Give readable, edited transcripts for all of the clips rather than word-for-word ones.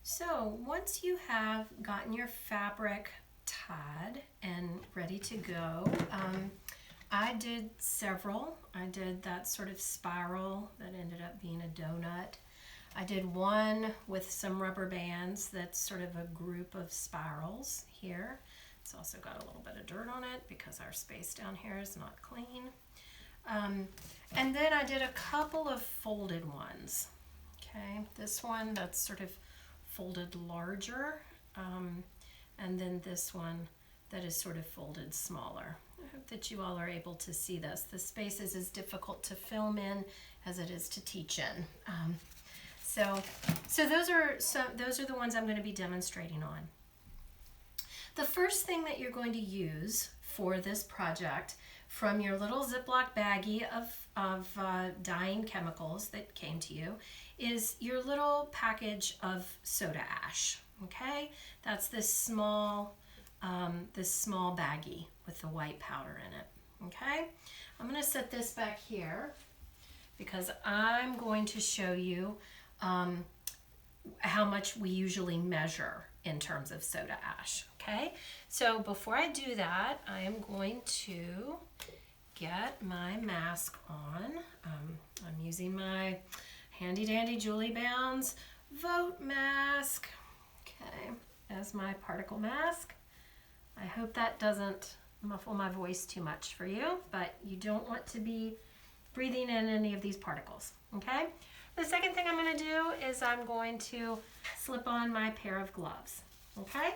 So once you have gotten your fabric tied and ready to go, I did several. I did that sort of spiral that ended up being a donut. I did one with some rubber bands that's sort of a group of spirals here. It's also got a little bit of dirt on it because our space down here is not clean. And then I did a couple of folded ones. Okay, this one that's sort of folded larger, and then this one that is sort of folded smaller. I hope that you all are able to see this. The space is as difficult to film in as it is to teach in. So those are the ones I'm going to be demonstrating on. The first thing that you're going to use for this project from your little Ziploc baggie of dyeing chemicals that came to you is your little package of soda ash. Okay, that's this small baggie with the white powder in it. Okay, I'm going to set this back here because I'm going to show you how much we usually measure in terms of soda ash. Okay, so before I do that, I am going to get my mask on. I'm using my handy dandy Julie Bounds Vote mask, okay, as my particle mask. I hope that doesn't muffle my voice too much for you, but you don't want to be breathing in any of these particles, okay? The second thing I'm going to do is I'm going to slip on my pair of gloves, okay?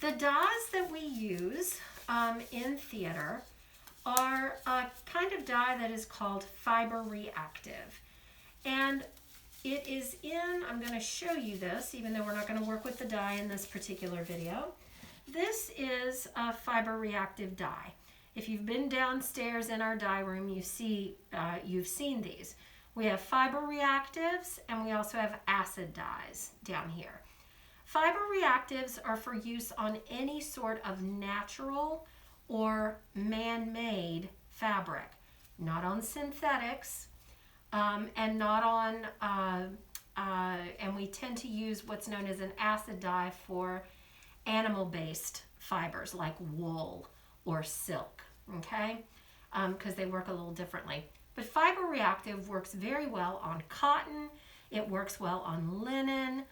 The dyes that we use in theater are a kind of dye that is called fiber reactive. And it is I'm going to show you this, even though we're not going to work with the dye in this particular video. This is a fiber reactive dye. If you've been downstairs in our dye room, you've seen these. We have fiber reactives and we also have acid dyes down here. Fiber reactives are for use on any sort of natural or man-made fabric, not on synthetics, and not on, and we tend to use what's known as an acid dye for animal-based fibers like wool or silk, okay? Because they work a little differently. But fiber reactive works very well on cotton. It works well on linen.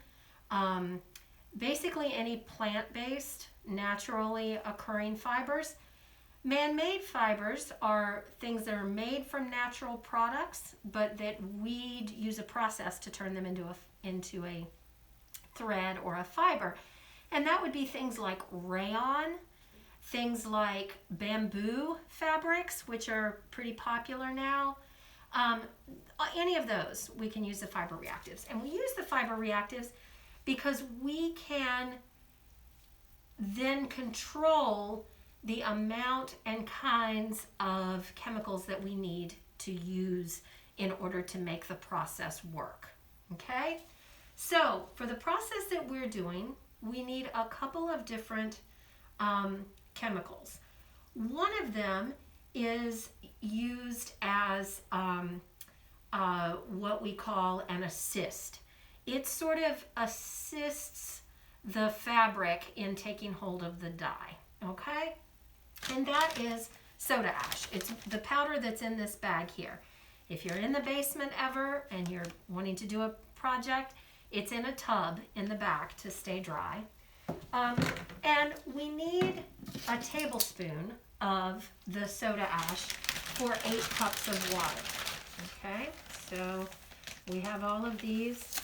Basically any plant-based, naturally occurring fibers. Man-made fibers are things that are made from natural products, but that we use a process to turn them into a thread or a fiber. And that would be things like rayon, things like bamboo fabrics, which are pretty popular now. Any of those, we can use the fiber reactives. And we use the fiber reactives because we can then control the amount and kinds of chemicals that we need to use in order to make the process work. Okay? So, for the process that we're doing, we need a couple of different chemicals. One of them is used as what we call an assist. It sort of assists the fabric in taking hold of the dye, okay? And that is soda ash. It's the powder that's in this bag here. If you're in the basement ever and you're wanting to do a project, it's in a tub in the back to stay dry. And we need a tablespoon of the soda ash for 8 cups of water. Okay, so we have all of these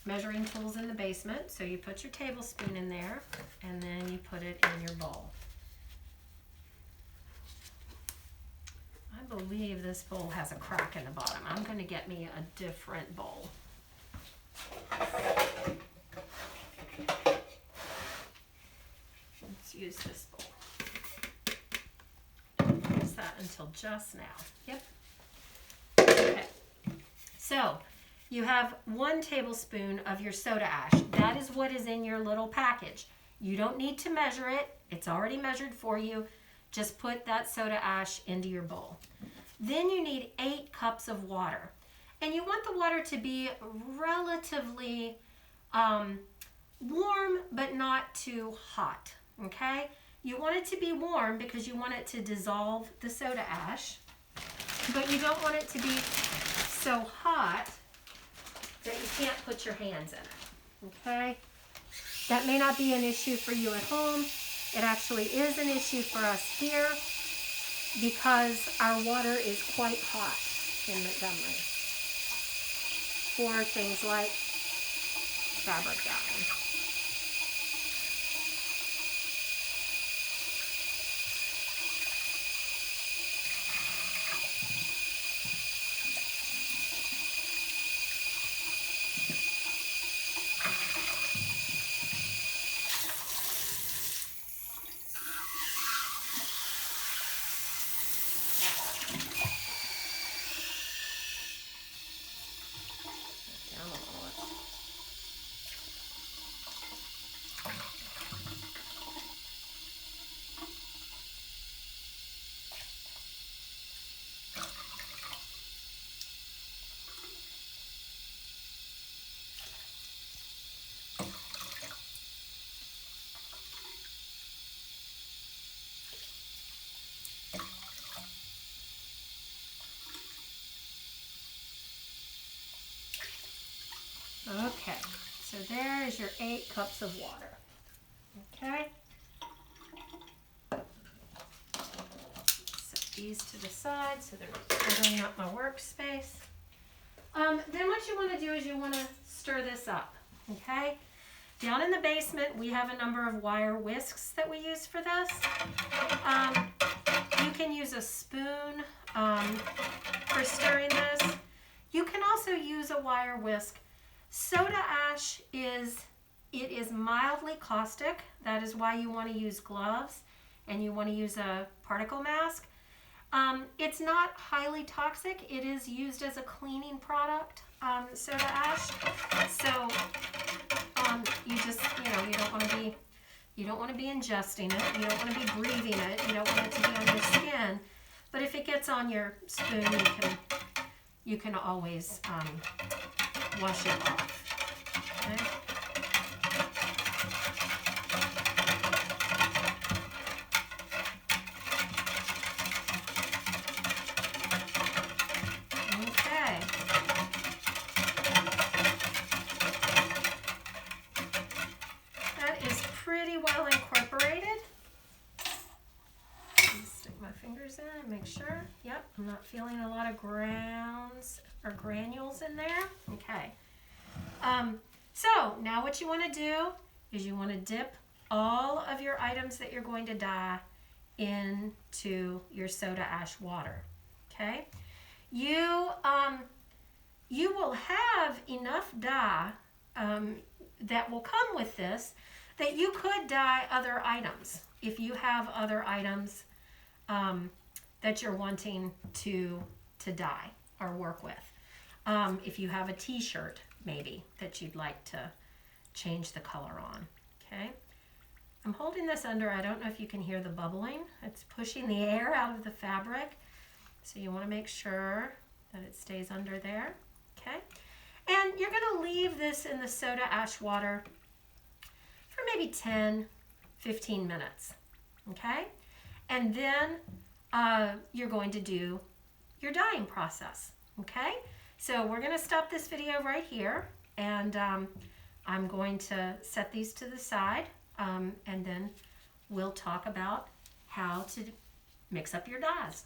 measuring tools in the basement. So you put your tablespoon in there and then you put it in your bowl. I believe this bowl has a crack in the bottom. I'm going to get me a different bowl. Let's use this bowl. Use that until just now. Yep. Okay. So you have 1 tablespoon of your soda ash. That is what is in your little package. You don't need to measure it. It's already measured for you. Just put that soda ash into your bowl. Then you need 8 cups of water. And you want the water to be relatively warm, but not too hot, okay? You want it to be warm because you want it to dissolve the soda ash, but you don't want it to be so hot that you can't put your hands in it, okay? That may not be an issue for you at home. It actually is an issue for us here because our water is quite hot in Montgomery for things like fabric dyeing. Okay, so there is your 8 cups of water. Okay. Set these to the side so they're not covering up my workspace. Then what you want to do is you want to stir this up. Okay. Down in the basement, we have a number of wire whisks that we use for this. You can use a spoon for stirring this. You can also use a wire whisk. Soda ash is mildly caustic. That is why you want to use gloves and you want to use a particle mask. It's not highly toxic. It is used as a cleaning product, soda ash. So you just, you don't want to be ingesting it. You don't want to be breathing it. You don't want it to be on your skin. But if it gets on your spoon, you can always wash it off. Okay. Okay. That is pretty well incorporated. Stick my fingers in and make sure. Yep, I'm not feeling a lot of grounds or granules in there. Okay. So now what you want to do is you want to dip all of your items that you're going to dye into your soda ash water. Okay. You will have enough dye that will come with this that you could dye other items if you have other items that you're wanting to dye or work with. If you have a t-shirt maybe that you'd like to change the color on. Okay, I'm holding this under. I don't know if you can hear the bubbling. It's pushing the air out of the fabric, so you want to make sure that it stays under there. Okay, and you're going to leave this in the soda ash water for maybe 10-15 minutes. Okay, and then you're going to do your dyeing process. Okay, so we're going to stop this video right here, and I'm going to set these to the side, and then we'll talk about how to mix up your dyes.